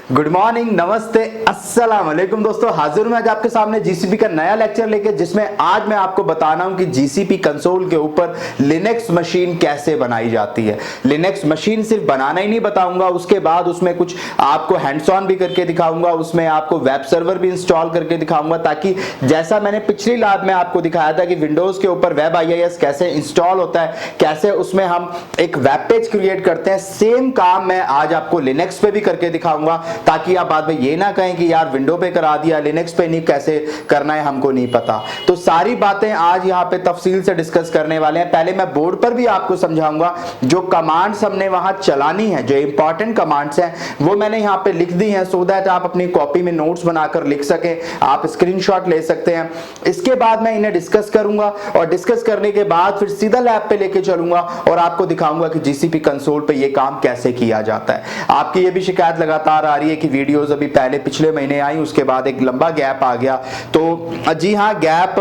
Good morning, नमस्ते, अस्सलाम वालेकुम दोस्तों। हाजिर हूं मैं आज आपके सामने जीसीपी का नया लेक्चर लेके, जिसमें आज मैं आपको बताना हूं कि जीसीपी कंसोल के ऊपर लिनक्स मशीन कैसे बनाई जाती है। लिनक्स मशीन सिर्फ बनाना ही नहीं बताऊंगा, उसके बाद उसमें कुछ आपको हैंड्स ऑन भी करके दिखाऊंगा, उसमें आपको वेब सर्वर भी इंस्टॉल करके दिखाऊंगा, ताकि जैसा मैंने पिछली लैब में आपको दिखाया था कि विंडोज के ऊपर वेब IIS कैसे इंस्टॉल होता है, कैसे उसमें हम एक वेब पेज क्रिएट करते हैं, सेम काम मैं आज आपको लिनक्स पे भी करके दिखाऊंगा, ताकि आप बाद में ये ना कहें कि यार विंडो पे करा दिया, लिनक्स पे नहीं, कैसे करना है हमको नहीं पता। तो सारी बातें आज यहाँ पे तफसील से डिस्कस करने वाले हैं। पहले मैं बोर्ड पर भी आपको समझाऊंगा, जो कमांड्स हमने वहां चलानी है, जो इंपॉर्टेंट कमांड्स हैं वो मैंने यहाँ पे लिख दी हैं, सो दैट आप अपनी कॉपी में नोट्स बनाकर लिख सकें, आप स्क्रीनशॉट ले सकते हैं। इसके बाद मैं इन्हें डिस्कस करूंगा और डिस्कस करने के बाद फिर सीधा लैब पे लेके चलूंगा और आपको दिखाऊंगा कि जीसीपी कंसोल पे ये काम कैसे किया जाता है। आपकी ये भी शिकायत लगातार आ रही है कि वीडियोस अभी पहले पिछले महीने आई, उसके बाद एक लंबा गैप आ गया। तो जी हाँ, गैप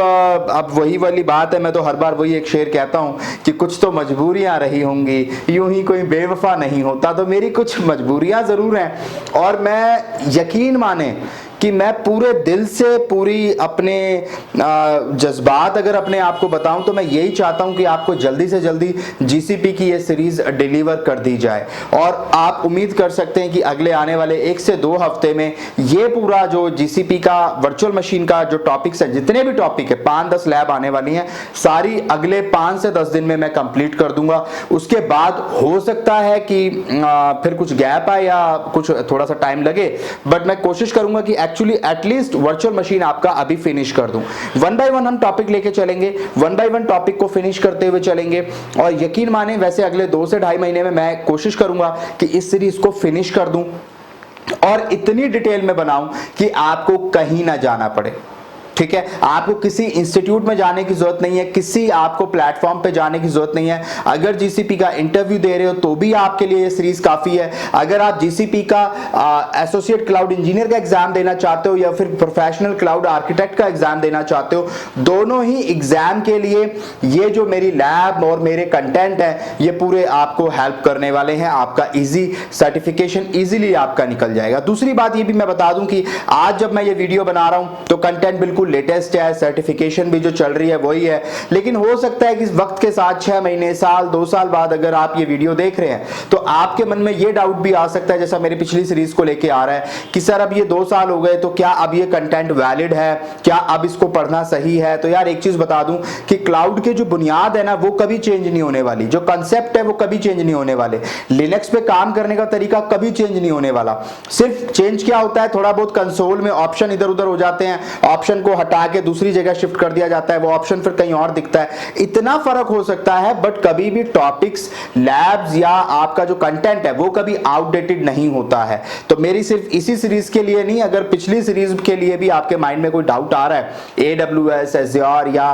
अब वही वाली बात है, मैं तो हर बार वही एक शेर कहता हूं कि कुछ तो मजबूरियां रही होंगी, यूं ही कोई बेवफा नहीं होता। तो मेरी कुछ मजबूरियां जरूर हैं और मैं यकीन माने कि मैं पूरे दिल से, पूरी अपने जज्बात अगर अपने आप को बताऊं तो मैं यही चाहता हूं कि आपको जल्दी से जल्दी जीसीपी की ये सीरीज डिलीवर कर दी जाए। और आप उम्मीद कर सकते हैं कि अगले आने वाले 1 से 2 हफ्ते में ये पूरा जो जीसीपी का वर्चुअल मशीन का जो टॉपिक्स है, जितने भी टॉपिक है, 5-10 लैब आने वाली हैं, सारी अगले 5 से 10 दिन में मैं कंप्लीट कर दूंगा। उसके बाद हो सकता है कि फिर कुछ गैप आए या कुछ थोड़ा सा टाइम लगे, बट मैं कोशिश करूंगा कि एक्चुअली एटलीस्ट वर्चुअल मशीन आपका अभी फिनिश कर दूं। 1 बाय 1 हम टॉपिक लेके चलेंगे, 1 बाय 1 टॉपिक को फिनिश करते हुए चलेंगे। और यकीन माने, वैसे अगले 2 से 2.5 महीने में मैं कोशिश करूंगा कि इस सीरीज को फिनिश कर दूं और इतनी डिटेल में बनाऊं कि आपको कहीं ना जाना पड़े। ठीक है, आपको किसी इंस्टीट्यूट में जाने की जरूरत नहीं है, किसी आपको प्लेटफॉर्म पे जाने की जरूरत नहीं है। अगर जीसीपी का इंटरव्यू दे रहे हो तो भी आपके लिए ये सीरीज काफी है। अगर आप जीसीपी का एसोसिएट क्लाउड इंजीनियर का एग्जाम देना चाहते हो या फिर प्रोफेशनल क्लाउड आर्किटेक्ट का एग्जाम देना चाहते हो, दोनों ही एग्जाम के लिए ये जो मेरी लैब और मेरे कंटेंट है, ये पूरे आपको हेल्प करने वाले हैं। आपका इजी सर्टिफिकेशन इजीली आपका निकल जाएगा। दूसरी बात ये भी मैं बता दूं कि आज जब मैं ये वीडियो बना रहा हूं तो कंटेंट बिल्कुल लेटेस्ट है, सर्टिफिकेशन भी जो चल रही है वही है, लेकिन हो सकता है कि इस वक्त के साथ 6 महीने, साल, 2 साल बाद अगर आप ये वीडियो देख रहे हैं तो आपके मन में ये डाउट भी आ सकता है, जैसा मेरी पिछली सीरीज को लेके आ रहा है कि सर अब ये 2 साल हो गए तो क्या अब ये कंटेंट वैलिड है, क्या अब इसको पढ़ना सही है। तो यार एक चीज बता दूं कि क्लाउड के जो बुनियाद है ना, वो कभी चेंज नहीं होने वाली, जो कंसेप्ट है वो कभी चेंज नहीं होने वाले, लिनक्स पे काम करने का तरीका कभी चेंज नहीं होने वाला। सिर्फ चेंज क्या होता है, थोड़ा बहुत कंसोल में ऑप्शन इधर उधर हो जाते हैं, ऑप्शन को हटा के दूसरी जगह शिफ्ट कर दिया जाता है, वो ऑप्शन फिर कहीं और दिखता है, इतना फर्क हो सकता है। बट कभी भी टॉपिक्स, लैब्स या आपका जो कंटेंट है वो कभी आउटडेटेड नहीं होता है। तो मेरी सिर्फ इसी सीरीज के लिए नहीं, अगर पिछली सीरीज के लिए भी आपके माइंड में कोई डाउट आ रहा है AWS, Azure या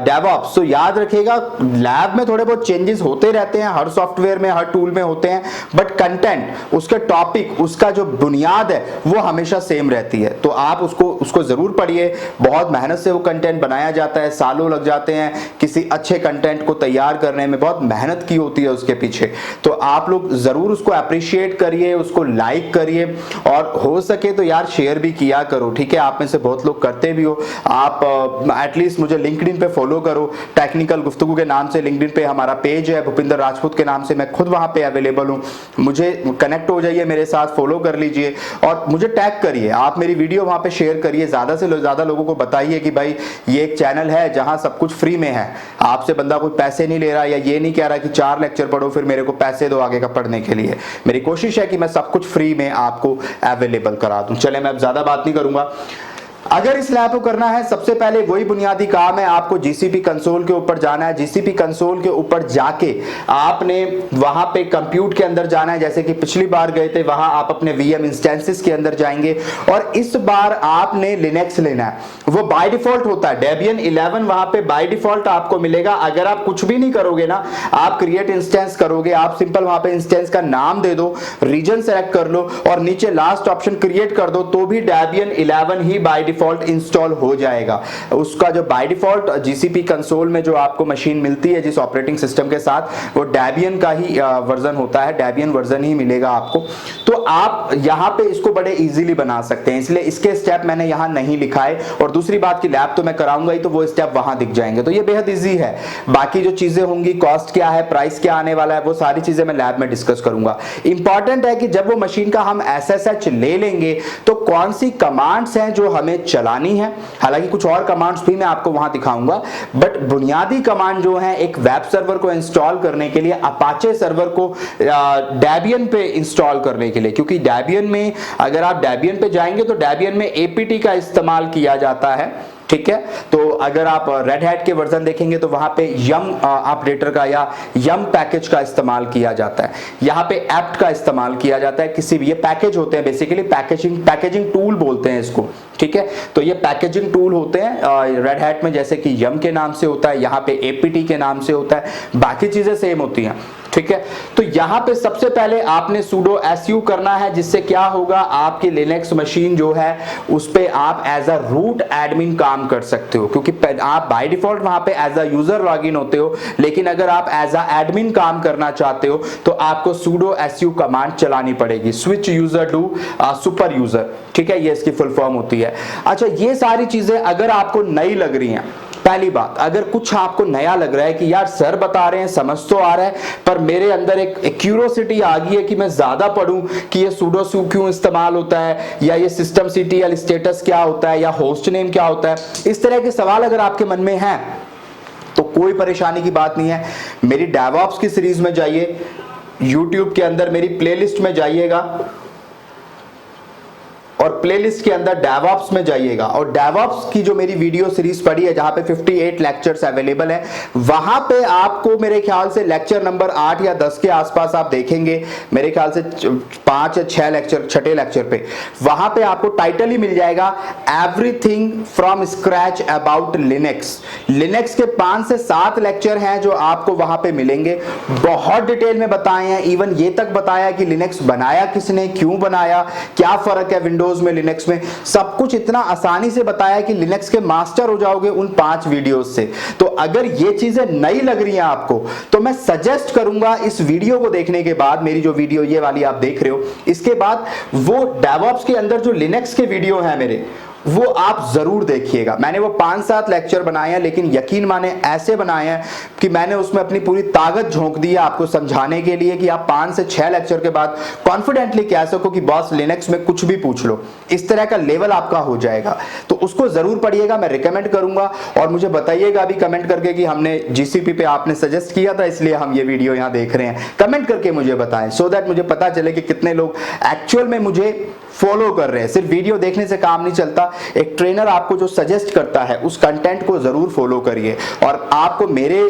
DevOps, तो याद रखिएगा लैब में थोड़े बहुत चेंजेस होते रहते हैं, हर सॉफ्टवेयर में, हर टूल में होते हैं, बट कंटेंट, उसके टॉपिक, उसका जो बुनियाद है वो हमेशा सेम रहती है। तो आप उसको जरूर पढ़िए। बहुत मेहनत से वो कंटेंट बनाया जाता है, सालों लग जाते हैं किसी अच्छे कंटेंट को तैयार करने में, बहुत मेहनत की होती है उसके पीछे। तो आप लोग जरूर उसको अप्रिशिएट करिए, उसको लाइक करिए और हो सके तो यार शेयर भी किया करो। ठीक है, आप में से बहुत लोग करते भी हो। आप एटलीस्ट मुझे लिंक्डइन पे फॉलो करो, टेक्निकल गुफ्तगू के नाम से लिंक्डइन पे हमारा पेज है, भूपिंदर राजपूत के नाम से, मैं खुद वहां पे अवेलेबल हूं। मुझे कनेक्ट हो जाइए, मेरे साथ फॉलो कर लीजिए और मुझे टैग करिए, आप मेरी वीडियो वहां पे शेयर करिए, ज्यादा से ज्यादा लोगों को बताइए कि भाई ये एक चैनल है जहां सब कुछ फ्री में है, आपसे बंदा कोई पैसे नहीं ले रहा या ये नहीं कह रहा कि 4 लेक्चर पढ़ो फिर मेरे को पैसे दो आगे का पढ़ने के लिए। मेरी कोशिश है कि मैं सब कुछ फ्री में आपको अवेलेबल करा दूं। चले, मैं अब ज्यादा बात नहीं करूंगा। अगर इस लैब को करना है, सबसे पहले वही बुनियादी काम है, आपको जीसीपी कंसोल के ऊपर जाना है। जीसीपी कंसोल के ऊपर जाके आपने वहां पे कंप्यूट के अंदर जाना है, जैसे कि पिछली बार गए थे, वहां आप अपने VM इंस्टेंसेस के अंदर जाएंगे और इस बार आपने लिनक्स लेना है। वो बाय डिफॉल्ट होता है, डेबियन 11 वहां पे बाय डिफॉल्ट आपको मिलेगा। अगर आप कुछ भी नहीं करोगे ना, आप क्रिएट इंस्टेंस करोगे, आप सिंपल वहां पे इंस्टेंस का नाम दे दो, रीजन सेलेक्ट कर लो और नीचे लास्ट ऑप्शन क्रिएट कर दो, तो भी Debian 11 he by default install हो जाएगा। उसका जो बाय डिफॉल्ट जीसीपी कंसोल में जो आपको मशीन मिलती है जिस ऑपरेटिंग सिस्टम के साथ, वो डेबियन का ही वर्जन होता है, डेबियन वर्जन ही मिलेगा आपको। तो आप यहां पे इसको बड़े इजीली बना सकते हैं, इसलिए इसके स्टेप मैंने यहां नहीं लिखा है। और दूसरी बात की लैब तो मैं कराऊंगा ही, तो वो स्टेप वहां दिख जाएंगे, तो ये बेहद इजी है। बाकी जो चीजें होंगी, कॉस्ट क्या है, प्राइस क्या आने वाला है, वो सारी चीजें मैं लैब में डिस्कस करूंगा। इंपॉर्टेंट है कि जब वो मशीन का हम एसएसएच ले लेंगे तो कौन सी कमांड्स हैं जो हमें चलानी है। हालांकि कुछ और कमांड्स भी मैं आपको वहां दिखाऊंगा, बट बुनियादी कमांड जो है एक वेब सर्वर को इंस्टॉल करने के लिए, अपाचे सर्वर को डेबियन पे इंस्टॉल करने के लिए, क्योंकि डेबियन में अगर आप डेबियन पे जाएंगे तो डेबियन में एपीटी का इस्तेमाल किया जाता है, ठीक है। तो अगर आप रेड हैट के वर्जन देखेंगे तो वहां पे यम अपडेटर का या यम पैकेज का इस्तेमाल किया जाता है, यहां पे एप्ट का इस्तेमाल किया जाता है। किसी भी ये पैकेज होते हैं, बेसिकली पैकेजिंग टूल बोलते हैं इसको, ठीक है। तो ये पैकेजिंग टूल होते हैं रेड हैट में, जैसे कि यम के नाम से होता है, यहाँ पे एपीटी के नाम से होता है, बाकी चीजें सेम होती हैं, ठीक है। तो यहां पे सबसे पहले आपने sudo su करना है, जिससे क्या होगा, आपकी लिनक्स मशीन जो है उस पे आप एज अ रूट एडमिन काम कर सकते हो, क्योंकि आप बाय डिफॉल्ट वहां पे एज अ यूजर लॉगिन होते हो, लेकिन अगर आप एज अ एडमिन काम करना चाहते हो तो आपको sudo su कमांड चलानी पड़ेगी, switch user to super user, ठीक है, ये इसकी फुल फॉर्म होती है। अच्छा, ये सारी चीजें अगर आपको नई लग रही हैं, पहली बात, अगर कुछ आपको नया लग रहा है कि यार सर बता रहे हैं, समझ तो आ रहा है, पर मेरे अंदर एक क्यूरियोसिटी आ गई है कि मैं ज्यादा पढूं कि ये sudo su क्यों इस्तेमाल होता है, या ये सिस्टम ctl स्टेटस क्या होता है, या होस्ट नेम क्या होता है, इस तरह के सवाल अगर आपके मन में हैं तो कोई परेशानी की बात नहीं है। मेरी डेवऑप्स की सीरीज में जाइए, यूट्यूब के अंदर मेरी प्लेलिस्ट में जाइएगा और प्लेलिस्ट के अंदर डेवऑप्स में जाइएगा, और डेवऑप्स की जो मेरी वीडियो सीरीज पड़ी है जहां पे 58 लेक्चर्स अवेलेबल है, वहां पे आपको मेरे ख्याल से लेक्चर नंबर 8 या 10 के आसपास आप देखेंगे, मेरे ख्याल से 5 या 6 लेक्चर, छठे लेक्चर पे वहां पे आपको टाइटल ही मिल जाएगा, everything from scratch about Linux. Linux के 5 से 7 लेक्चर हैं जो आपको वहां पे मिलेंगे, बहुत डिटेल में बताए हैं, इवन ये तक बताया कि लिनक्स बनाया किसने, क्यों बनाया, क्या फर्क है विंडोज में लिनक्स में, सब कुछ इतना आसानी से बताया कि लिनक्स के मास्टर हो जाओगे उन 5 वीडियोस से। तो अगर ये चीजें नई लग रही हैं आपको, तो मैं सजेस्ट करूंगा इस वीडियो को देखने के बाद, मेरी जो वीडियो ये वाली आप देख रहे हो, इसके बाद वो डेवऑप्स के अंदर जो लिनक्स के वीडियो हैं मेरे, वो आप जरूर देखिएगा। मैंने वो 5-7 लेक्चर बनाए हैं, लेकिन यकीन माने ऐसे बनाए हैं कि मैंने उसमें अपनी पूरी ताकत झोंक दी है आपको समझाने के लिए कि आप 5 से 6 लेक्चर के बाद कॉन्फिडेंटली कह सको कि बॉस लिनक्स में कुछ भी पूछ लो, इस तरह का लेवल आपका हो जाएगा। तो उसको जरूर पढ़िएगा, मैं रिकमेंड करूंगा, और मुझे बताइएगा भी कमेंट करके कि हमने जीसीपी पे आपने सजेस्ट किया था इसलिए हम ये वीडियो यहां देख रहे हैं। कमेंट करके मुझे बताएं, सो दैट मुझे पता चले कि कितने लोग एक्चुअल में मुझे फॉलो कर रहे हैं। सिर्फ वीडियो देखने से काम नहीं चलता, एक ट्रेनर आपको जो सजेस्ट करता है उस कंटेंट को जरूर फॉलो करिए, और आपको मेरे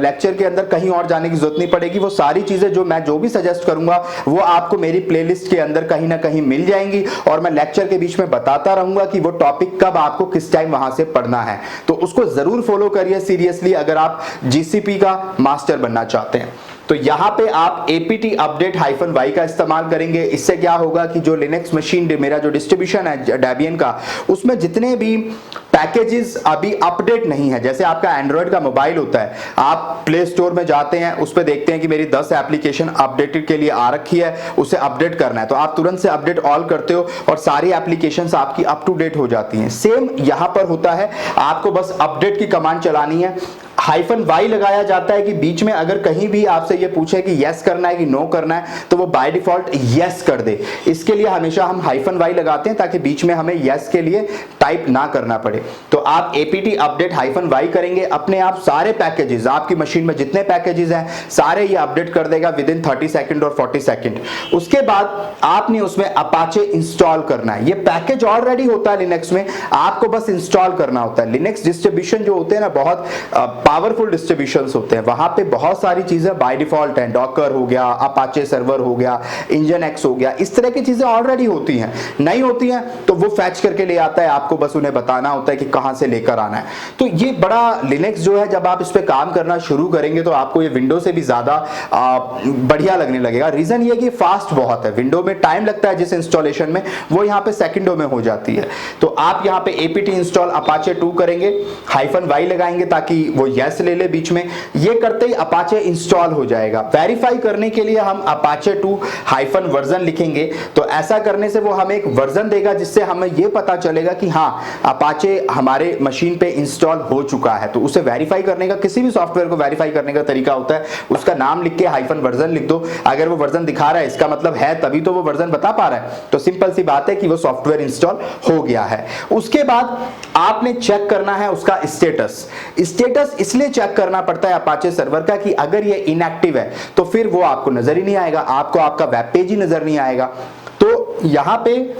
लेक्चर के अंदर कहीं और जाने की जरूरत नहीं पड़ेगी। वो सारी चीजें जो भी सजेस्ट करूंगा वो आपको मेरी प्लेलिस्ट के अंदर कहीं ना कहीं मिल जाएंगी, और मैं लेक्चर के बीच में बताता रहूंगा कि वो टॉपिक कब आपको किस टाइम वहां से पढ़ना है। तो उसको जरूर फॉलो करिए सीरियसली, अगर आप जीसीपी का मास्टर बनना चाहते हैं। तो यहां पे आप apt update -y का इस्तेमाल करेंगे। इससे क्या होगा कि जो लिनक्स मशीन मेरा जो डिस्ट्रीब्यूशन है डेबियन का, उसमें जितने भी पैकेजेस अभी अपडेट नहीं है, जैसे आपका एंड्रॉइड का मोबाइल होता है, आप प्ले स्टोर में जाते हैं, उस पर देखते हैं कि मेरी 10 एप्लीकेशन अपडेटेड के लिए आ रखी है, उसे अपडेट करना है, तो आप तुरंत से अपडेट ऑल करते हो और सारी एप्लीकेशंस आपकी अप टू डेट हो जाती हैं। सेम यहां पर होता है, आपको बस अपडेट की कमांड चलानी है। -y लगाया जाता है कि बीच में अगर कहीं भी आपसे ये पूछे कि यस करना है कि नो करना है, तो वो बाय डिफॉल्ट यस कर दे। इसके लिए हमेशा हम -y लगाते हैं ताकि बीच में हमें यस के लिए टाइप ना करना पड़े। तो आप apt update -y करेंगे, अपने आप सारे पैकेजेस, आपकी मशीन में जितने पैकेजेस हैं सारे ये अपडेट कर देगा विद इन 30 सेकंड और 40 सेकंड। उसके बाद आपने उसमें अपाचे इंस्टॉल करना है। ये पैकेज ऑलरेडी होता है लिनक्स में, आपको बस इंस्टॉल करना होता है। लिनक्स डिस्ट्रीब्यूशन जो होते हैं ना, बहुत पावरफुल डिस्ट्रीब्यूशंस होते हैं, वहां पे बहुत सारी चीजें बाय डिफॉल्ट हैं, डॉकर हो गया, अपाचे सर्वर हो गया, इंजन हो गया, इस तरह की चीजें ऑलरेडी होती हैं। नहीं होती हैं तो वो फैच करके ले आता है, आपको बस उन्हें बताना होता है कि कहां से लेकर आना है। तो ये बड़ा लिनक्स जो है, जब आप इस पे काम करना शुरू करेंगे तो आपको ये विंडो से भी ज्यादा बढ़िया लगने लगेगा। रीजन ये कि फास्ट बहुत है, विंडो में टाइम लगता है जिस इंस्टॉलेशन में, वो यहाँ पे सेकंडों में हो जाती है। तो आप यहाँ पे apt इंस्टॉल अपाचे 2 करेंगे, -y लगाएंगे ताकि वो यस ले ले बीच में। ये करते ही अपाचे इंस्टॉल हो जाएगा। वेरीफाई करने के लिए हम अपाचे 2 -वर्जन लिखेंगे, तो ऐसा करने से वो हमें एक वर्जन देगा जिससे हमें ये पता चलेगा कि हाँ अपाचे हमारे मशीन पे इंस्टॉल हो चुका है। तो उसे वेरीफाई करने का, किसी भी सॉफ्टवेयर को वेरीफाई करने का तरीका होता है, उसका नाम लिख के -वर्जन लिख दो। अगर वो वर्जन दिखा रहा है इसका मतलब है तभी तो वो वर्जन बता पा रहा है। तो सिंपल सी बात है कि वो सॉफ्टवेयर इंस्टॉल हो गया है। उसके बाद आपने चेक करना है उसका स्टेटस। स्टेटस इसलिए चेक करना पड़ता है अपाचे सर्वर का कि अगर ये इनएक्टिव है तो फिर वो आपको नजर ही नहीं आएगा, आपको आपका वेब पेज ही नजर नहीं आएगा। तो यहां पे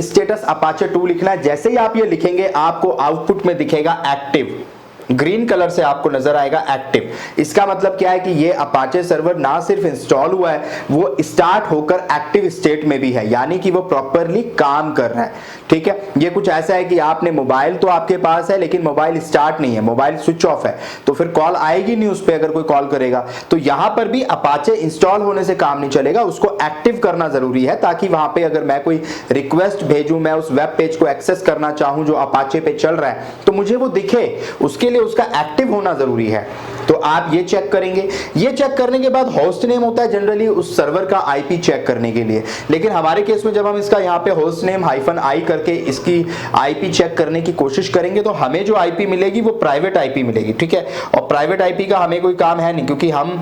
स्टेटस अपाचे 2 लिखना है। जैसे ही आप ये लिखेंगे आपको आउटपुट में दिखेगा एक्टिव, ग्रीन कलर से आपको नजर आएगा एक्टिव। इसका मतलब क्या है कि ये अपाचे सर्वर ना सिर्फ इंस्टॉल हुआ है, वो स्टार्ट होकर एक्टिव स्टेट में भी है, यानी कि वो प्रॉपरली काम कर रहा है। ठीक है, ये कुछ ऐसा है कि आपने मोबाइल तो आपके पास है लेकिन मोबाइल स्टार्ट नहीं है, मोबाइल स्विच ऑफ है, तो फिर कॉल आएगी नहीं उस पर अगर कोई कॉल करेगा। तो यहां पर भी अपाचे इंस्टॉल होने से काम नहीं चलेगा, उसको एक्टिव करना जरूरी है ताकि वहां पे अगर मैं कोई रिक्वेस्ट भेजूं, मैं उस वेब पेज को एक्सेस करना चाहूं जो अपाचे पे चल रहा है, तो मुझे वो दिखे, उसके लिए उसका एक्टिव होना जरूरी है। तो आप ये चेक करेंगे। ये चेक करने के बाद होस्ट नेम होता है जनरली उस सर्वर का आईपी चेक करने के लिए, लेकिन हमारे केस में जब हम इसका यहाँ पे होस्ट नेम -i करके इसकी आईपी चेक करने की कोशिश करेंगे तो हमें जो आईपी मिलेगी वो प्राइवेट आईपी मिलेगी। ठीक है, और प्राइवेट आईपी का हमें कोई काम है नहीं, क्योंकि हम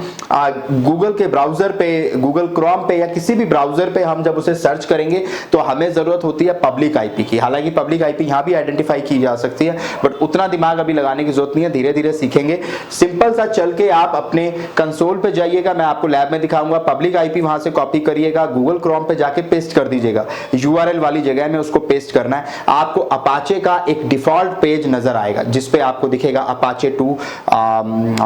गूगल के ब्राउजर पे, गूगल क्रोम पे या किसी भी ब्राउजर पे हम जब उसे सर्च करेंगे तो हमें जरूरत होती है पब्लिक आईपी की। हालांकि पब्लिक आईपी यहाँ भी आइडेंटिफाई की जा सकती है, बट उतना दिमाग अभी लगाने की जरूरत नहीं है, धीरे धीरे सीखेंगे। सिंपल सा चल के आप अपने कंसोल पे जाइएगा, मैं आपको लैब में दिखाऊंगा, पब्लिक आईपी वहां से कॉपी करिएगा, गूगल क्रोम पे जाके पेस्ट कर दीजिएगा, यूआरएल वाली जगह में उसको पेस्ट करना है। आपको अपाचे का एक डिफॉल्ट पेज नजर आएगा जिसपे आपको दिखेगा अपाचे 2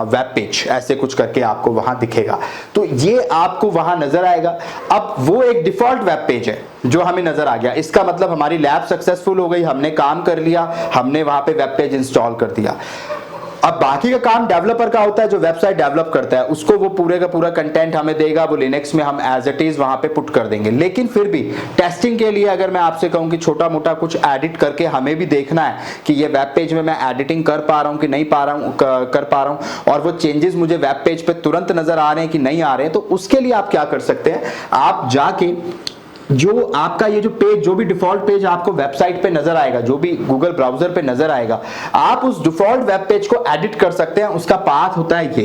वेब पेज, ऐसे कुछ करके आपको वहां दिखेगा। तो ये आपको वहां नजर आएगा। अब वो एक डिफॉल्ट वेब पेज है जो हमें नजर आ गया, इसका मतलब हमारी लैब सक्सेसफुल हो गई, हमने काम कर लिया, हमने वहां पे वेब पेज इंस्टॉल कर दिया। अब बाकी का काम डेवलपर का होता है, जो वेबसाइट डेवलप करता है उसको वो पूरे का पूरा कंटेंट हमें देगा, वो लिनक्स में हम एज इट इज वहां पे पुट कर देंगे। लेकिन फिर भी टेस्टिंग के लिए अगर मैं आपसे कहूं कि छोटा मोटा कुछ एडिट करके हमें भी देखना है कि ये वेब पेज में मैं एडिटिंग कर पा रहा हूं कि नहीं कर पा रहा हूं, और वो चेंजेस मुझे वेब पेज पे तुरंत नजर आ रहे हैं कि नहीं आ रहे हैं, तो उसके लिए आप क्या कर सकते हैं, आप जाके जो आपका ये जो पेज, जो भी डिफॉल्ट पेज आपको वेबसाइट पे नजर आएगा, जो भी गूगल ब्राउजर पे नजर आएगा, आप उस डिफॉल्ट वेब पेज को एडिट कर सकते हैं। उसका पाथ होता है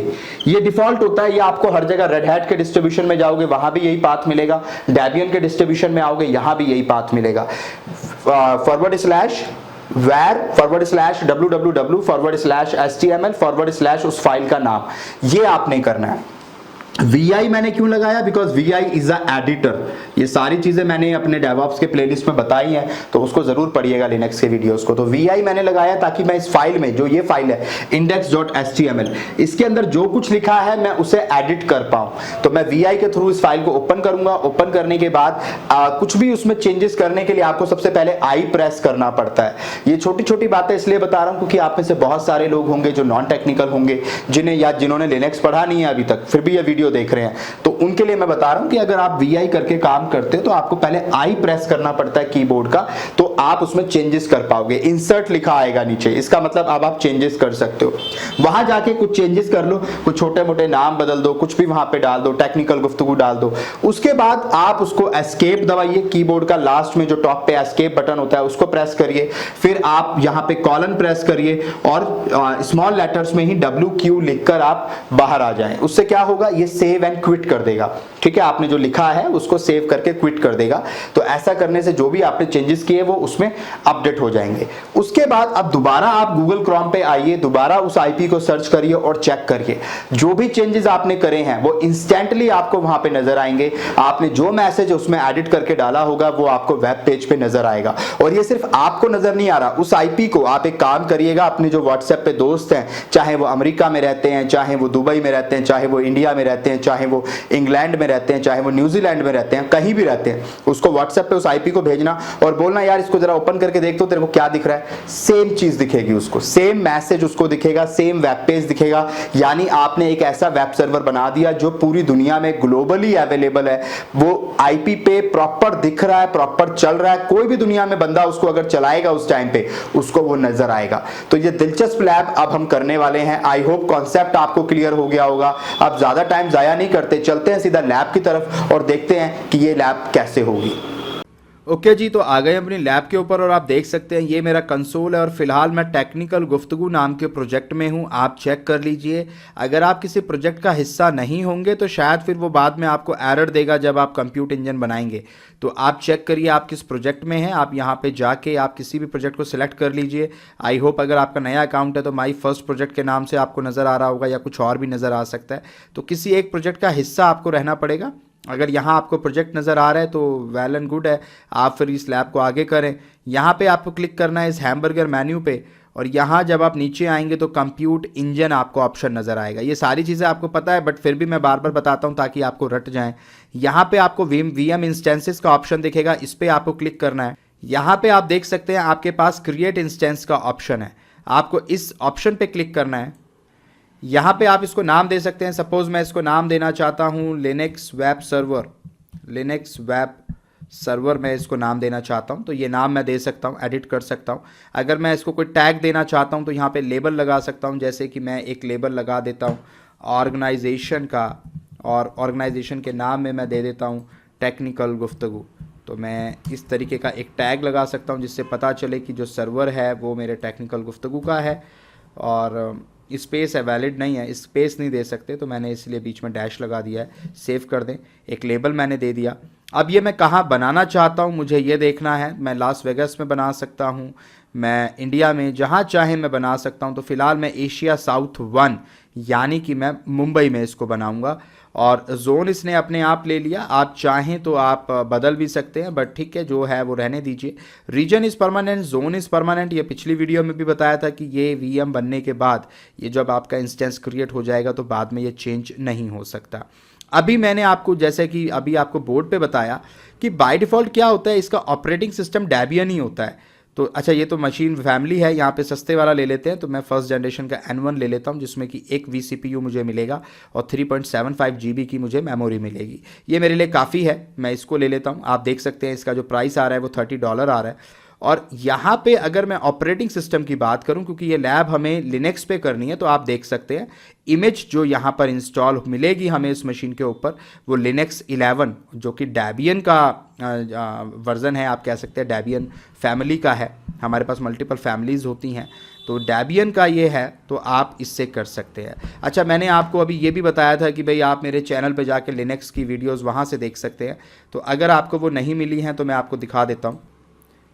ये डिफॉल्ट होता है, ये आपको हर जगह रेड हैट के डिस्ट्रीब्यूशन में जाओगे वहां भी यही पाथ मिलेगा, डेबियन के डिस्ट्रीब्यूशन में आओगे यहां भी यही पाथ मिलेगा, /www/html/ उस फाइल का नाम, ये आपने करना है। VI मैंने क्यों लगाया, because VI is a editor. ये सारी चीजें मैंने अपने डेवऑप्स के प्लेलिस्ट में बताई हैं, तो उसको जरूर पढ़िएगा लिनक्स के वीडियोस को। तो VI मैंने लगाया ताकि मैं इस फाइल में, जो ये फाइल है index.html, इसके अंदर जो कुछ लिखा है मैं उसे एडिट कर पाऊं। तो मैं VI के थ्रू इस फाइल को ओपन करूंगा। ओपन करने के बाद कुछ भी उसमें चेंजेस करने के लिए आपको सबसे पहले I प्रेस करना पड़ता है। ये छोटी छोटी बातें इसलिए बता रहा हूं क्योंकि आप में से बहुत सारे लोग होंगे जो नॉन टेक्निकल होंगे, जिन्होंने लिनक्स पढ़ा नहीं है अभी तक, फिर भी ये वीडियो देख रहे हैं, तो उनके लिए मैं बता रहा हूं कि अगर आप VI करके काम करते हो तो आपको पहले I प्रेस करना पड़ता है कीबोर्ड का, तो आप उसमें चेंजेस कर पाओगे। इंसर्ट लिखा आएगा नीचे, इसका मतलब अब आप चेंजेस कर सकते हो। वहां जाके कुछ चेंजेस कर लो, कुछ छोटे मोटे नाम बदल दो, कुछ भी वहां पे डाल दो, टेक्निकल गुफ्तगू डाल दो। उसके बाद आप उसको एस्केप दबाइए, कीबोर्ड का लास्ट में जो टॉप पे एस्केप बटन होता है उसको प्रेस करिए, फिर आप यहां पे कॉलन प्रेस करिए और स्मॉल लेटर्स में ही WQ लिखकर आप बाहर आ जाएं। उससे क्या होगा, ये सेव एंड क्विट कर देगा। ठीक है, आपने जो लिखा है उसको सेव करके क्विट कर देगा। तो ऐसा करने से जो भी आपने चेंजेस किए वो उसमें अपडेट हो जाएंगे। उसके बाद अब दोबारा आप गूगल क्रोम पे आइए, दोबारा उस आईपी को सर्च करिए और चेक करिए जो भी चेंजेस आपने करे हैं वो इंस्टेंटली आपको वहां पे नजर आएंगे। आपने जो मैसेज उसमें एडिट करके डाला होगा वो आपको वेब पेज पे नजर आएगा। और ये सिर्फ आपको नजर नहीं आ रहा, उस आईपी को आप एक काम करिएगा, अपने जो व्हाट्सएप पे दोस्त हैं, चाहे वो अमेरिका में रहते हैं, चाहे वो दुबई में रहते हैं, चाहे वो इंडिया में रहते हैं, चाहे वो इंग्लैंड में रहते हैं, चाहे वो न्यूजीलैंड में रहते हैं, कहीं भी रहते हैं, उसको व्हाट्सएप पे उस आईपी को भेजना और बोलना यार इसको जरा ओपन करके देख तो तेरे को क्या दिख रहा है। सेम चीज दिखेगी उसको, सेम मैसेज उसको दिखेगा, सेम वेब पेज दिखेगा। यानी आपने एक ऐसा वेब सर्वर बना दिया जो पूरी दुनिया में ग्लोबली अवेलेबल है, वो आईपी पे प्रॉपर दिख रहा है, प्रॉपर चल रहा है। कोई भी दुनिया में बंदा उसको अगर चलाएगा उस टाइम पे उसको वो नजर आएगा। तो ये दिलचस्प लैब अब हम करने वाले हैं। आई होप कॉन्सेप्ट आपको क्लियर हो गया होगा। अब ज्यादा टाइम जाया नहीं करते, चलते हैं सीधा लैब की तरफ और देखते हैं कि ये लैब कैसे होगी। ओके जी, तो आ गए अपनी लैब के ऊपर और आप देख सकते हैं ये मेरा कंसोल है और फिलहाल मैं टेक्निकल गुफ्तगू नाम के प्रोजेक्ट में हूं। आप चेक कर लीजिए, अगर आप किसी प्रोजेक्ट का हिस्सा नहीं होंगे तो शायद फिर वो बाद में आपको एरर देगा जब आप कंप्यूट इंजन बनाएंगे। तो आप चेक करिए आप किस प्रोजेक्ट में हैं, आप यहाँ पे जाके आप किसी भी प्रोजेक्ट को सिलेक्ट कर लीजिए। आई होप अगर आपका नया अकाउंट है तो माई फर्स्ट प्रोजेक्ट के नाम से आपको नज़र आ रहा होगा या कुछ और भी नज़र आ सकता है। तो किसी एक प्रोजेक्ट का हिस्सा आपको रहना पड़ेगा। अगर यहाँ आपको प्रोजेक्ट नज़र आ रहा है तो वेल एंड गुड है, आप फिर इस लैब को आगे करें। यहाँ पे आपको क्लिक करना है इस हैमबर्गर मेन्यू पे और यहाँ जब आप नीचे आएंगे तो कंप्यूट इंजन आपको ऑप्शन नज़र आएगा। ये सारी चीज़ें आपको पता है बट फिर भी मैं बार बार बताता हूँ ताकि आपको रट जाएं। यहाँ पे आपको वीएम इंस्टेंसेस का ऑप्शन दिखेगा, इस पर आपको क्लिक करना है। यहाँ पे आप देख सकते हैं आपके पास क्रिएट इंस्टेंस का ऑप्शन है, आपको इस ऑप्शन पे क्लिक करना है। यहाँ पे आप इसको नाम दे सकते हैं, सपोज मैं इसको नाम देना चाहता हूँ Linux web server, Linux web server मैं इसको नाम देना चाहता हूँ तो ये नाम मैं दे सकता हूँ, एडिट कर सकता हूँ। अगर मैं इसको कोई टैग देना चाहता हूँ तो यहाँ पे लेबल लगा सकता हूँ, जैसे कि मैं एक लेबल लगा देता हूँ ऑर्गेनाइजेशन का और ऑर्गेनाइजेशन के नाम में मैं दे देता हूँ टेक्निकल गुफ्तगू। तो मैं इस तरीके का एक टैग लगा सकता हूँ जिससे पता चले कि जो सर्वर है वो मेरे टेक्निकल गुफ्तगू का है। और स्पेस है वैलिड नहीं है, स्पेस नहीं दे सकते तो मैंने इसलिए बीच में डैश लगा दिया है। सेव कर दें, एक लेबल मैंने दे दिया। अब ये मैं कहाँ बनाना चाहता हूँ मुझे ये देखना है। मैं लास वेगास में बना सकता हूँ, मैं इंडिया में जहाँ चाहे मैं बना सकता हूँ। तो फिलहाल मैं एशिया साउथ 1 यानी कि मैं मुंबई में इसको बनाऊँगा और जोन इसने अपने आप ले लिया। आप चाहें तो आप बदल भी सकते हैं बट ठीक है जो है वो रहने दीजिए। Region is permanent, zone is permanent. ये पिछली वीडियो में भी बताया था कि ये वीएम बनने के बाद ये जब आपका इंस्टेंस क्रिएट हो जाएगा तो बाद में ये चेंज नहीं हो सकता। अभी मैंने आपको जैसे कि अभी आपको बोर्ड पे बताया कि बाय डिफ़ॉल्ट क्या होता है, इसका ऑपरेटिंग सिस्टम डेबियन ही होता है। तो अच्छा ये तो मशीन फैमिली है, यहाँ पे सस्ते वाला ले लेते हैं। तो मैं फर्स्ट जनरेशन का N1 ले लेता हूँ जिसमें कि एक vCPU मुझे मिलेगा और 3.75 GB की मुझे मेमोरी मिलेगी। ये मेरे लिए काफ़ी है, मैं इसको ले लेता हूँ। आप देख सकते हैं इसका जो प्राइस आ रहा है वो $30 आ रहा है। और यहाँ पे अगर मैं ऑपरेटिंग सिस्टम की बात करूँ, क्योंकि ये लैब हमें लिनक्स पे करनी है, तो आप देख सकते हैं इमेज जो यहाँ पर इंस्टॉल मिलेगी हमें इस मशीन के ऊपर वो लिनक्स 11 जो कि डेबियन का वर्जन है, आप कह सकते हैं डेबियन फैमिली का है। हमारे पास मल्टीपल फैमिलीज़ होती हैं तो डेबियन का ये है, तो आप इससे कर सकते हैं। अच्छा मैंने आपको अभी ये भी बताया था कि भाई आप मेरे चैनल पे जाके लिनक्स की वीडियोज़ वहाँ से देख सकते हैं। तो अगर आपको वो नहीं मिली हैं तो मैं आपको दिखा देता हूँ।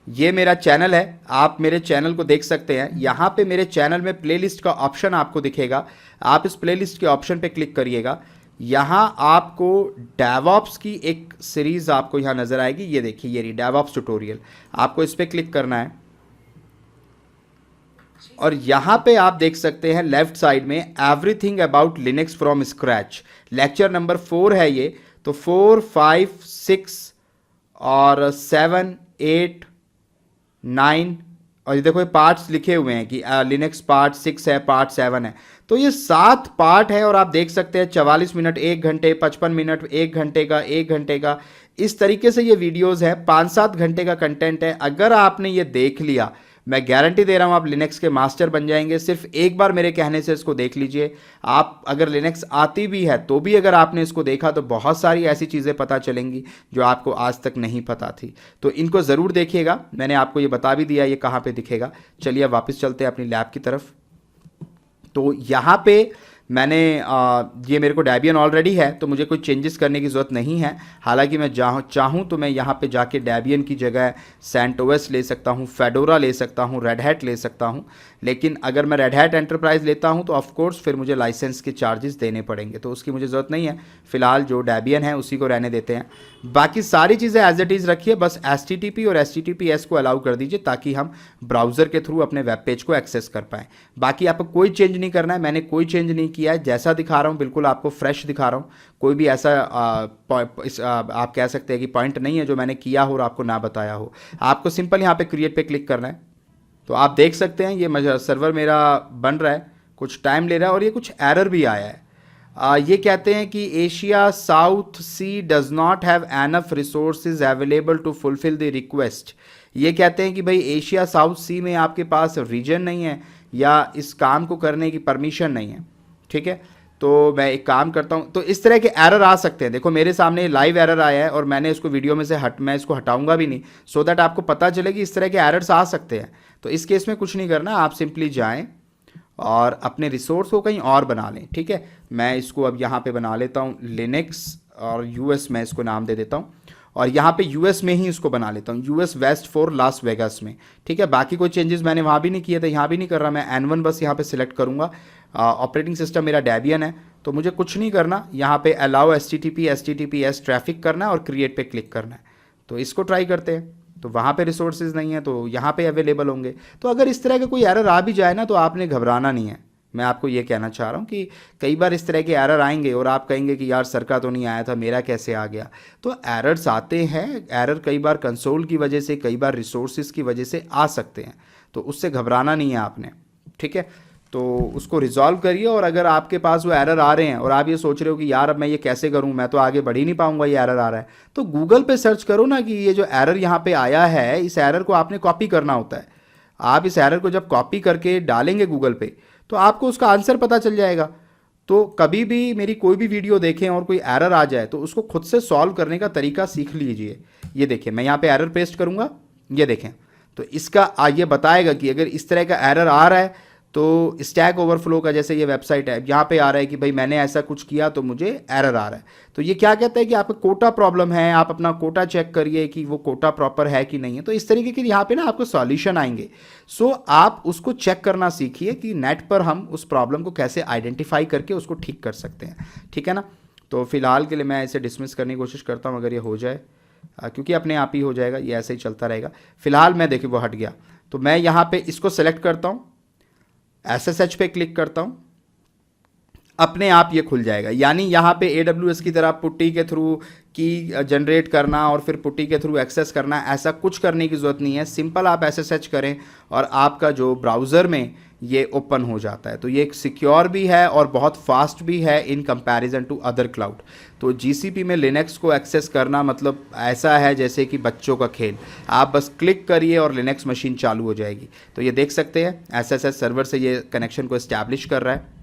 ये मेरा चैनल है, आप मेरे चैनल को देख सकते हैं। यहाँ पे मेरे चैनल में प्लेलिस्ट का ऑप्शन आपको दिखेगा, आप इस प्लेलिस्ट के ऑप्शन पे क्लिक करिएगा। यहाँ आपको डेवऑप्स की एक सीरीज़ आपको यहाँ नज़र आएगी, ये देखिए ये रही डेवऑप्स ट्यूटोरियल, आपको इस पर क्लिक करना है। और यहाँ पे आप देख सकते हैं लेफ्ट साइड में everything about Linux from scratch, lecture number 4 है ये। तो 4, 5, 6 और 7, 8, 9 और ये देखो ये पार्ट्स लिखे हुए हैं कि लिनक्स पार्ट 6 है, पार्ट 7 है। तो ये 7 पार्ट है और आप देख सकते हैं 44 मिनट, 1 घंटे, 55 मिनट, 1 घंटे का, 1 घंटे का, इस तरीके से ये वीडियोस है। 5-7 घंटे का कंटेंट है। अगर आपने ये देख लिया, मैं गारंटी दे रहा हूँ आप लिनक्स के मास्टर बन जाएंगे। सिर्फ एक बार मेरे कहने से इसको देख लीजिए। आप अगर लिनक्स आती भी है तो भी अगर आपने इसको देखा तो बहुत सारी ऐसी चीज़ें पता चलेंगी जो आपको आज तक नहीं पता थी। तो इनको ज़रूर देखिएगा, मैंने आपको ये बता भी दिया ये कहाँ पे दिखेगा। चलिए अब वापस चलते हैं अपनी लैब की तरफ। तो यहाँ पे मैंने ये मेरे को डेबियन ऑलरेडी है तो मुझे कोई चेंजेस करने की ज़रूरत नहीं है। हालांकि मैं चाहूँ तो मैं यहाँ पे जाके डेबियन की जगह सेंटोस ले सकता हूँ, फेडोरा ले सकता हूँ, रेड हैट ले सकता हूँ। लेकिन अगर मैं रेड हैट एंटरप्राइज लेता हूँ तो ऑफ कोर्स फिर मुझे लाइसेंस के चार्जेस देने पड़ेंगे, तो उसकी मुझे ज़रूरत नहीं है। फिलहाल जो डेबियन है उसी को रहने देते हैं। बाकी सारी चीज़ें एज इट इज़ रखिए, बस HTTP और HTTPS को अलाउ कर दीजिए ताकि हम ब्राउज़र के थ्रू अपने वेब पेज को एक्सेस कर पाएँ। बाकी आपको कोई चेंज नहीं करना है, मैंने कोई चेंज नहीं किया है, जैसा दिखा रहा हूँ बिल्कुल आपको फ्रेश दिखा रहा हूँ। कोई भी ऐसा आप कह सकते हैं कि पॉइंट नहीं है जो मैंने किया हो और आपको ना बताया हो। आपको सिंपल यहाँ पे क्रिएट पे क्लिक करना है। तो आप देख सकते हैं ये सर्वर मेरा बन रहा है, कुछ टाइम ले रहा है और ये कुछ एरर भी आया है। ये कहते हैं कि Asia south sea does not have enough resources available to fulfil the request. ये कहते हैं कि भाई एशिया साउथ सी में आपके पास रीजन नहीं है या इस काम को करने की परमिशन नहीं है। ठीक है, तो मैं एक काम करता हूँ, तो इस तरह के एरर आ सकते हैं। देखो मेरे सामने लाइव एरर आया है और मैंने इसको वीडियो में से मैं इसको हटाऊंगा भी नहीं, सो दैट आपको पता चले कि इस तरह के एरर्स आ सकते हैं। तो इस केस में कुछ नहीं करना, आप सिंपली जाएं और अपने रिसोर्स को कहीं और बना लें। ठीक है, मैं इसको अब यहाँ पे बना लेता हूँ लिनक्स और US में इसको नाम दे देता हूँ और यहाँ पे US में ही इसको बना लेता हूँ, US west for Las Vegas में। ठीक है, बाकी कोई चेंजेस मैंने वहाँ भी नहीं किए थे, यहाँ भी नहीं कर रहा। मैं N1 बस यहाँ पे सिलेक्ट करूँगा। ऑपरेटिंग सिस्टम मेरा डेबियन है तो मुझे कुछ नहीं करना, यहाँ पे अलाउ HTTPS ट्रैफिक करना है और क्रिएट पे क्लिक करना है। तो इसको ट्राई करते हैं। तो वहाँ पे रिसोर्सेज नहीं है तो यहाँ पे अवेलेबल होंगे। तो अगर इस तरह का कोई एरर आ भी जाए ना तो आपने घबराना नहीं है। मैं आपको ये कहना चाह रहा हूँ कि कई बार इस तरह के एरर आएंगे और आप कहेंगे कि यार सर का तो नहीं आया था, मेरा कैसे आ गया। तो एरर्स आते हैं, एरर कई बार कंसोल की वजह से, कई बार रिसोर्सेज की वजह से आ सकते हैं, तो उससे घबराना नहीं है आपने। ठीक है, तो उसको रिजॉल्व करिए। और अगर आपके पास वो एरर आ रहे हैं और आप ये सोच रहे हो कि यार अब मैं ये कैसे करूं, मैं तो आगे बढ़ ही नहीं पाऊंगा, ये एरर आ रहा है, तो गूगल पे सर्च करो ना कि ये जो एरर यहाँ पे आया है, इस एरर को आपने कॉपी करना होता है। आप इस एरर को जब कॉपी करके डालेंगे गूगल पे तो आपको उसका आंसर पता चल जाएगा। तो कभी भी मेरी कोई भी वीडियो देखें और कोई एरर आ जाए तो उसको खुद से सॉल्व करने का तरीका सीख लीजिए। ये देखिए मैं यहाँ पे एरर पेस्ट करूँगा, ये देखें, तो इसका ये बताएगा कि अगर इस तरह का एरर आ रहा है तो स्टैक ओवरफ्लो का, जैसे ये वेबसाइट है, यहाँ पे आ रहा है कि भाई मैंने ऐसा कुछ किया तो मुझे एरर आ रहा है। तो ये क्या कहता है कि आपका कोटा प्रॉब्लम है, आप अपना कोटा चेक करिए कि वो कोटा प्रॉपर है कि नहीं है। तो इस तरीके के यहाँ पे ना आपको सॉल्यूशन आएंगे। सो आप उसको चेक करना सीखिए कि नेट पर हम उस प्रॉब्लम को कैसे आइडेंटिफाई करके उसको ठीक कर सकते हैं। ठीक है ना, तो फिलहाल के लिए मैं इसे डिसमिस करने की कोशिश करता हूँ अगर ये हो जाए, क्योंकि अपने आप ही हो जाएगा, ये ऐसे ही चलता रहेगा। फिलहाल मैं देखिए वो हट गया, तो मैं यहाँ पे इसको सेलेक्ट करता हूँ, SSH पे क्लिक करता हूं, अपने आप ये खुल जाएगा। यानी यहाँ पे AWS की तरह पुट्टी के थ्रू की जनरेट करना और फिर पुट्टी के थ्रू एक्सेस करना, ऐसा कुछ करने की ज़रूरत नहीं है। सिंपल आप SSH करें और आपका जो ब्राउज़र में ये ओपन हो जाता है। तो ये एक सिक्योर भी है और बहुत फास्ट भी है in comparison to other cloud. तो GCP में लिनक्स को एक्सेस करना मतलब ऐसा है जैसे कि बच्चों का खेल। आप बस क्लिक करिए और लिनक्स मशीन चालू हो जाएगी। तो ये देख सकते हैं SSH सर्वर से ये कनेक्शन को इस्टेब्लिश कर रहा है।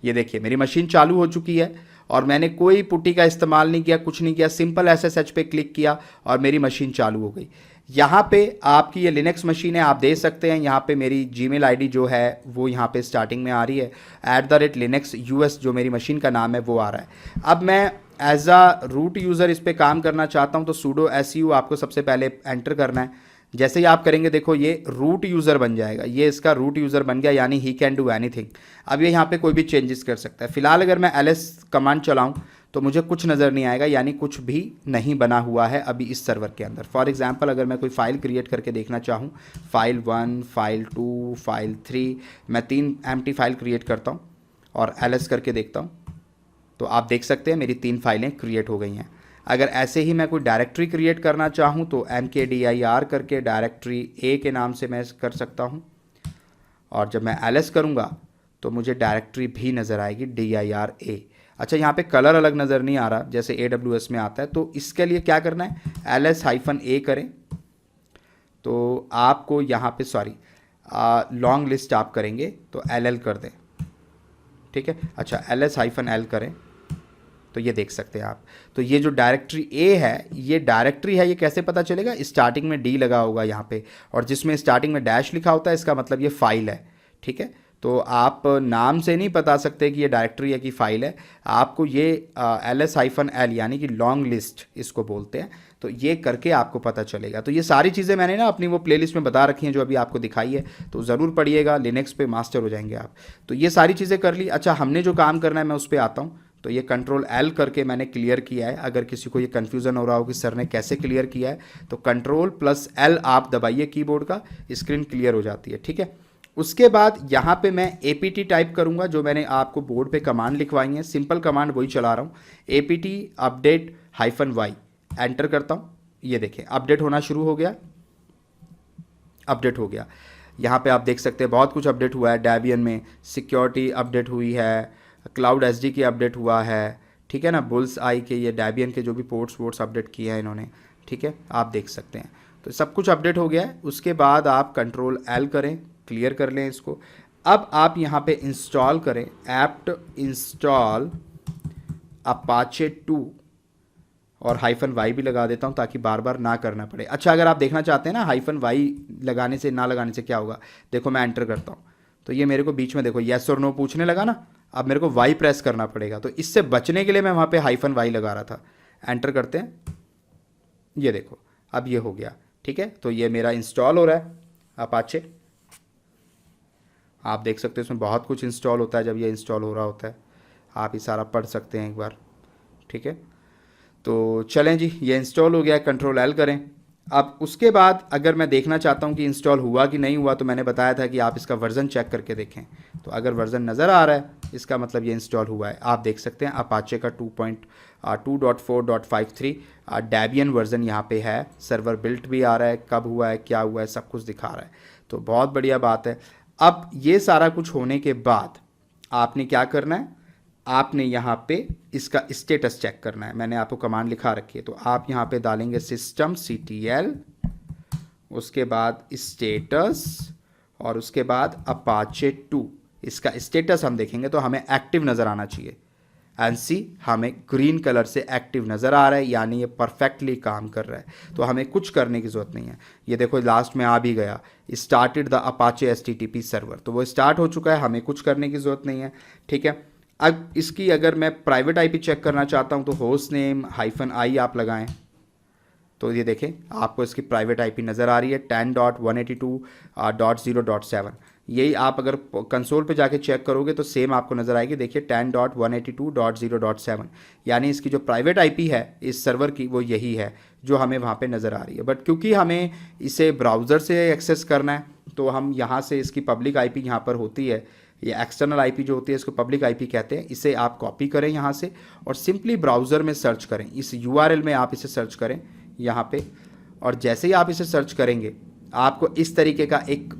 ये देखिए मेरी मशीन चालू हो चुकी है और मैंने कोई पुट्टी का इस्तेमाल नहीं किया, कुछ नहीं किया, सिंपल SSH पे क्लिक किया और मेरी मशीन चालू हो गई। यहाँ पे आपकी ये लिनक्स मशीन है, आप देख सकते हैं यहाँ पे मेरी Gmail ID जो है वो यहाँ पे स्टार्टिंग में आ रही है, @linux US जो मेरी मशीन का नाम है वो आ रहा है। अब मैं एज अ रूट यूज़र इस पर काम करना चाहता हूँ तो sudo su आपको सबसे पहले एंटर करना है। जैसे ही आप करेंगे देखो ये रूट यूज़र बन जाएगा, ये इसका रूट यूज़र बन गया, यानी ही कैन डू एनीथिंग। अब ये यहाँ पे कोई भी चेंजेस कर सकता है। फिलहाल अगर मैं ls कमांड चलाऊँ तो मुझे कुछ नज़र नहीं आएगा, यानी कुछ भी नहीं बना हुआ है अभी इस सर्वर के अंदर। फॉर एग्जांपल अगर मैं कोई फाइल क्रिएट करके देखना चाहूँ, फाइल 1, फाइल 2, फाइल 3, मैं 3 एम्प्टी फाइल क्रिएट करता हूँ और ls करके देखता हूँ तो आप देख सकते हैं मेरी 3 फाइलें क्रिएट हो गई हैं। अगर ऐसे ही मैं कोई डायरेक्टरी क्रिएट करना चाहूँ तो mkdir करके डायरेक्टरी A के नाम से मैं कर सकता हूँ और जब मैं ls करूँगा तो मुझे डायरेक्टरी भी नज़र आएगी dir A। अच्छा, यहाँ पे कलर अलग नज़र नहीं आ रहा जैसे AWS में आता है, तो इसके लिए क्या करना है, ls-a करें तो आपको यहाँ पे लॉन्ग लिस्ट आप करेंगे तो ll कर दें। ठीक है, अच्छा ls-l करें तो ये देख सकते हैं आप। तो ये जो डायरेक्टरी A है ये डायरेक्टरी है, ये कैसे पता चलेगा, स्टार्टिंग में D लगा होगा यहाँ पे और जिसमें स्टार्टिंग में डैश लिखा होता है इसका मतलब ये फाइल है। ठीक है, तो आप नाम से नहीं बता सकते कि ये डायरेक्टरी है कि फ़ाइल है। आपको ये ls-l यानी कि लॉन्ग लिस्ट इसको बोलते हैं, तो ये करके आपको पता चलेगा। तो ये सारी चीज़ें मैंने ना अपनी वो प्लेलिस्ट में बता रखी हैं जो अभी आपको दिखाई है, तो ज़रूर पढ़िएगा, लिनक्स पे मास्टर हो जाएंगे आप। तो ये सारी चीज़ें कर ली। अच्छा, हमने जो काम करना है मैं उस पर आता हूँ। तो ये कंट्रोल एल करके मैंने क्लियर किया है। अगर किसी को ये कन्फ्यूज़न हो रहा हो कि सर ने कैसे क्लियर किया है, तो कंट्रोल प्लस एल आप दबाइए कीबोर्ड का, स्क्रीन क्लियर हो जाती है। ठीक है, उसके बाद यहाँ पे मैं APT टाइप करूँगा, जो मैंने आपको बोर्ड पे कमांड लिखवाई है, सिंपल कमांड वही चला रहा हूँ, APT अपडेट -y, एंटर करता हूँ। ये देखें अपडेट होना शुरू हो गया, अपडेट हो गया। यहाँ पे आप देख सकते हैं बहुत कुछ अपडेट हुआ है। डेबियन में सिक्योरिटी अपडेट हुई है, क्लाउड SD की अपडेट हुआ है, ठीक है ना, बुल्स आई के, ये डेबियन के जो भी पोर्ट्स अपडेट किए हैं इन्होंने, ठीक है, आप देख सकते हैं। तो सब कुछ अपडेट हो गया है। उसके बाद आप कंट्रोल L करें, क्लियर कर लें इसको। अब आप यहाँ पे इंस्टॉल करें एप्ट इंस्टॉल अपाचे 2 और -y भी लगा देता हूँ ताकि बार बार ना करना पड़े। अच्छा, अगर आप देखना चाहते हैं ना -y लगाने से ना लगाने से क्या होगा, देखो मैं एंटर करता हूँ तो ये मेरे को बीच में देखो येस और नो पूछने लगा ना, अब मेरे को y प्रेस करना पड़ेगा। तो इससे बचने के लिए मैं वहाँ पे -y लगा रहा था। एंटर करते हैं, ये देखो अब ये हो गया। ठीक है, तो ये मेरा इंस्टॉल हो रहा है अपाचे। आप देख सकते हैं इसमें बहुत कुछ इंस्टॉल होता है जब ये इंस्टॉल हो रहा होता है, आप ये सारा पढ़ सकते हैं एक बार। ठीक है, तो चलें जी, ये इंस्टॉल हो गया, कंट्रोल L करें। अब उसके बाद अगर मैं देखना चाहता हूँ कि इंस्टॉल हुआ कि नहीं हुआ, तो मैंने बताया था कि आप इसका वर्जन चेक करके देखें। तो अगर वर्जन नज़र आ रहा है इसका मतलब ये इंस्टॉल हुआ है। आप देख सकते हैं अपाचे का 2.2.4.53 डेबियन वर्जन यहाँ पे है। सर्वर बिल्ट भी आ रहा है, कब हुआ है क्या हुआ है सब कुछ दिखा रहा है, तो बहुत बढ़िया बात है। अब ये सारा कुछ होने के बाद आपने क्या करना है, आपने यहाँ पे इसका स्टेटस चेक करना है। मैंने आपको कमांड लिखा रखी है, तो आप यहाँ पे डालेंगे systemctl, उसके बाद स्टेटस और उसके बाद अपाचे 2। इसका स्टेटस हम देखेंगे तो हमें एक्टिव नज़र आना चाहिए, एंड सी हमें ग्रीन कलर से एक्टिव नज़र आ रहा है, यानी ये परफेक्टली काम कर रहा है। तो हमें कुछ करने की ज़रूरत नहीं है। ये देखो लास्ट में आ भी गया, started the Apache HTTP server, तो वो स्टार्ट हो चुका है, हमें कुछ करने की ज़रूरत नहीं है। ठीक है, अब इसकी अगर मैं प्राइवेट IP चेक करना चाहता हूँ तो होस्ट नेम -i आप लगाएं, तो ये देखें आपको इसकी प्राइवेट IP नज़र आ रही है 10.182.0.7। यही आप अगर कंसोल पे जाके चेक करोगे तो सेम आपको नज़र आएगी। देखिए 10.182.0.7, यानी इसकी जो प्राइवेट IP है इस सर्वर की वो यही है जो हमें वहाँ पे नज़र आ रही है। बट क्योंकि हमें इसे ब्राउज़र से एक्सेस करना है तो हम यहाँ से इसकी पब्लिक IP यहाँ पर होती है, ये एक्सटर्नल IP जो होती है इसको पब्लिक IP कहते हैं। इसे आप कॉपी करें यहाँ से और सिंपली ब्राउज़र में सर्च करें, इस URL में आप इसे सर्च करें यहाँ पे, और जैसे ही आप इसे सर्च करेंगे आपको इस तरीके का एक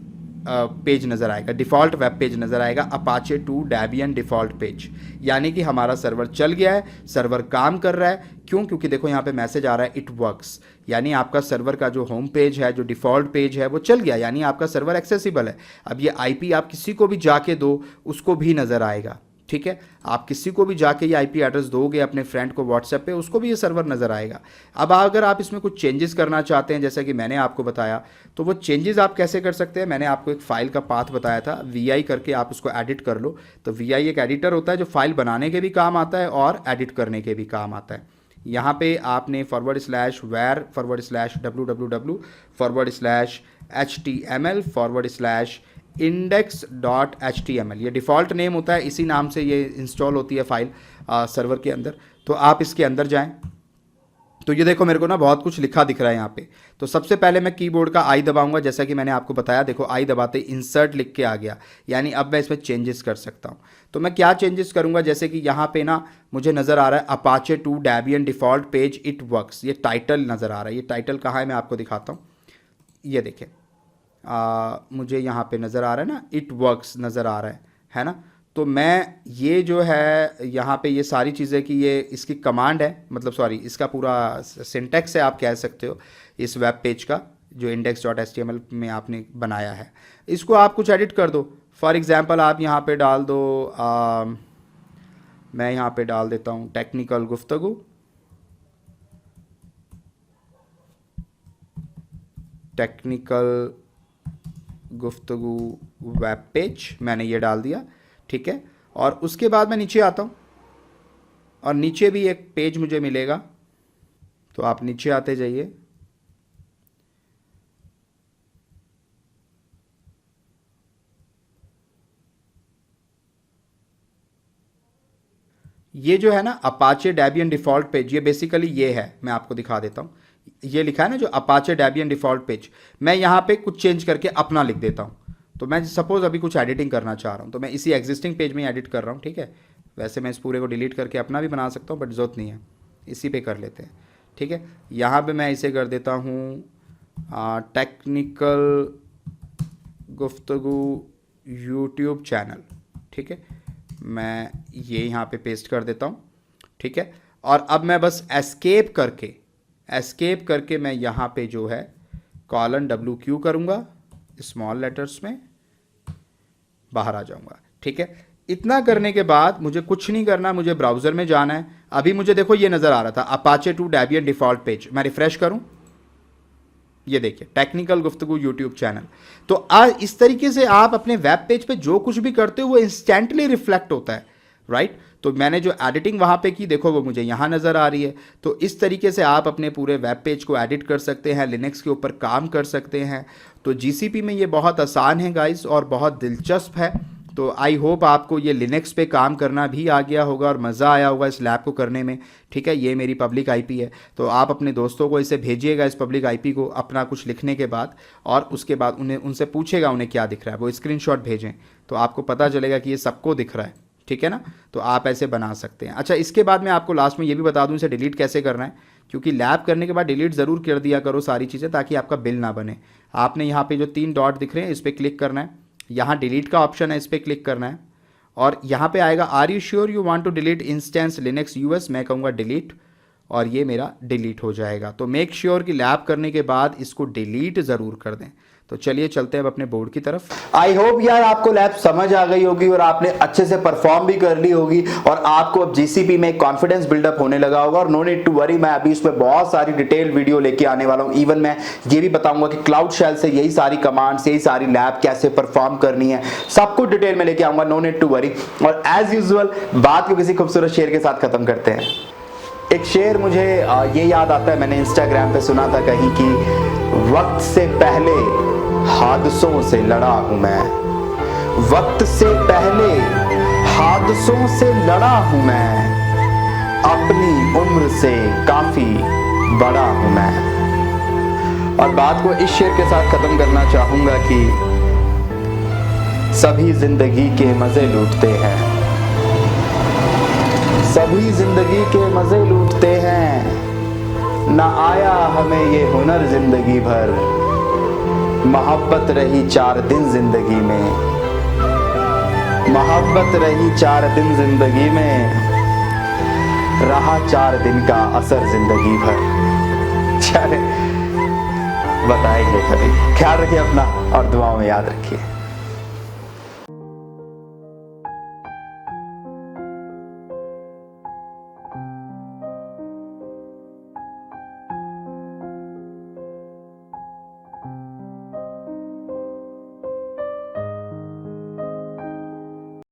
पेज नज़र आएगा, डिफ़ॉल्ट वेब पेज नज़र आएगा, अपाचे 2 डेबियन डिफ़ॉल्ट पेज, यानी कि हमारा सर्वर चल गया है, सर्वर काम कर रहा है। क्यों? क्योंकि देखो यहाँ पे मैसेज आ रहा है इट वर्क्स, यानी आपका सर्वर का जो होम पेज है, जो डिफ़ॉल्ट पेज है वो चल गया, यानी आपका सर्वर एक्सेसिबल है। अब ये IP आप किसी को भी जाके दो उसको भी नज़र आएगा। ठीक है, आप किसी को भी जाके ये IP एड्रेस दोगे अपने फ्रेंड को व्हाट्सएप पे, उसको भी ये सर्वर नज़र आएगा। अब अगर आप इसमें कुछ चेंजेस करना चाहते हैं जैसा कि मैंने आपको बताया, तो वो चेंजेस आप कैसे कर सकते हैं, मैंने आपको एक फ़ाइल का पाथ बताया था, VI करके आप उसको एडिट कर लो। तो VI एक एडिटर होता है जो फाइल बनाने के भी काम आता है और एडिट करने के भी काम आता है। यहाँ पे आपने /var/www/html/ index.html, ये डिफ़ॉल्ट नेम होता है, इसी नाम से ये इंस्टॉल होती है फाइल सर्वर के अंदर। तो आप इसके अंदर जाएं तो ये देखो मेरे को ना बहुत कुछ लिखा दिख रहा है यहाँ पे। तो सबसे पहले मैं कीबोर्ड का I दबाऊंगा, जैसा कि मैंने आपको बताया। देखो I दबाते इंसर्ट लिख के आ गया, यानी अब मैं इसमें चेंजेस कर सकता हूँ। तो मैं क्या चेंजेस करूँगा, जैसे कि यहाँ पे ना मुझे नज़र आ रहा है Apache 2 Debian default page it works, ये टाइटल नज़र आ रहा है। ये टाइटल कहाँ है मैं आपको दिखाता हूँ, ये देखें मुझे यहाँ पे नज़र आ रहा है ना, इट वर्क्स नज़र आ रहा है ना। तो मैं ये जो है यहाँ पे ये सारी चीज़ें कि ये इसकी कमांड है, मतलब सॉरी इसका पूरा सिंटैक्स है आप कह सकते हो इस वेब पेज का, जो index.html में आपने बनाया है। इसको आप कुछ एडिट कर दो। फॉर एग्ज़ाम्पल आप यहाँ पे डाल दो मैं यहाँ पे डाल देता हूँ टेक्निकल गुफ्तगू, टेक्निकल गुफ्तगू वेब पेज, मैंने ये डाल दिया, ठीक है। और उसके बाद मैं नीचे आता हूँ और नीचे भी एक पेज मुझे मिलेगा, तो आप नीचे आते जाइए। ये जो है ना अपाचे डेबियन डिफ़ॉल्ट पेज, ये बेसिकली ये है, मैं आपको दिखा देता हूँ। ये लिखा है ना जो अपाचे डेबियन डिफ़ॉल्ट पेज, मैं यहाँ पे कुछ चेंज करके अपना लिख देता हूँ। तो मैं सपोज़ अभी कुछ एडिटिंग करना चाह रहा हूँ, तो मैं इसी एग्जिस्टिंग पेज में एडिट कर रहा हूँ, ठीक है। वैसे मैं इस पूरे को डिलीट करके अपना भी बना सकता हूँ, बट ज़रूरत नहीं है, इसी पे कर लेते हैं, ठीक है। यहाँ पे मैं इसे कर देता हूँ टेक्निकल गुफ्तगू यूट्यूब चैनल, ठीक है। मैं ये यहाँ पे पेस्ट कर देता हूँ, ठीक है। और अब मैं बस एस्केप करके मैं यहाँ पे जो है कॉलन WQ करूँगा, स्मॉल लेटर्स में बाहर आ जाऊँगा, ठीक है। इतना करने के बाद मुझे कुछ नहीं करना, मुझे ब्राउज़र में जाना है। अभी मुझे देखो ये नज़र आ रहा था Apache to Debian default page, मैं रिफ़्रेश करूँ, ये देखिए टेक्निकल गुफ्तगू यूट्यूब चैनल। तो आज इस तरीके से आप अपने वेब पेज पे जो कुछ भी करते हो वो इंस्टेंटली रिफ्लेक्ट होता है, राइट। तो मैंने जो एडिटिंग वहाँ पे की, देखो वो मुझे यहाँ नज़र आ रही है। तो इस तरीके से आप अपने पूरे वेब पेज को एडिट कर सकते हैं, लिनक्स के ऊपर काम कर सकते हैं। तो GCP में ये बहुत आसान है गाइस और बहुत दिलचस्प है। तो आई होप आपको ये लिनक्स पे काम करना भी आ गया होगा और मज़ा आया होगा इस लैब को करने में, ठीक है। ये मेरी पब्लिक IP है, तो आप अपने दोस्तों को इसे भेजिएगा, इस पब्लिक IP को, अपना कुछ लिखने के बाद, और उसके बाद उनसे पूछेगा उन्हें क्या दिख रहा है, वो स्क्रीनशॉट भेजें, तो आपको पता चलेगा कि ये सबको दिख रहा है, ठीक है ना। तो आप ऐसे बना सकते हैं। अच्छा, इसके बाद मैं आपको लास्ट में ये भी बता दूँ इसे डिलीट कैसे करना है, क्योंकि लैब करने के बाद डिलीट ज़रूर कर दिया करो सारी चीज़ें, ताकि आपका बिल ना बने। आपने यहाँ पे जो 3 डॉट दिख रहे हैं इस पर क्लिक करना है, यहाँ डिलीट का ऑप्शन है, इस पर क्लिक करना है, और यहाँ पे आएगा are you sure you want to delete instance Linux US, मैं कहूँगा डिलीट, और ये मेरा डिलीट हो जाएगा। तो मेक श्योर कि लैब करने के बाद इसको डिलीट ज़रूर कर दें। तो चलिए चलते हैं अब अपने बोर्ड की तरफ। आई होप यार आपको लैब समझ आ गई होगी और आपने अच्छे से परफॉर्म भी कर ली होगी, और आपको अब GCP में कॉन्फिडेंस बिल्डअप होने लगा होगा। और नो नीड टू वरी, मैं अभी इसमें बहुत सारी डिटेल वीडियो लेके आने वाला हूँ। इवन मैं ये भी बताऊंगा कि क्लाउड शेल से यही सारी कमांड्स, यही सारी लैब कैसे परफॉर्म करनी है, सब कुछ डिटेल में लेके आऊंगा, नो नीड टू वरी। और एज यूजुअल बात को किसी खूबसूरत शेर के साथ खत्म करते हैं। एक शेर मुझे ये याद आता है, मैंने इंस्टाग्राम पे सुना था कहीं कि वक्त से पहले हादसों से लड़ा हूं मैं, वक्त से पहले हादसों से लड़ा हूं मैं, अपनी उम्र से काफी बड़ा हूं मैं। और बात को इस शेर के साथ खत्म करना चाहूंगा कि सभी जिंदगी के मजे लूटते हैं, सभी जिंदगी के मजे लूटते हैं, ना आया हमें ये हुनर जिंदगी भर, मोहब्बत रही 4 दिन जिंदगी में, मोहब्बत रही 4 दिन जिंदगी में, रहा 4 दिन का असर जिंदगी भर। चले बताएंगे कभी। ख्याल रखिए अपना और दुआओं में याद रखिए।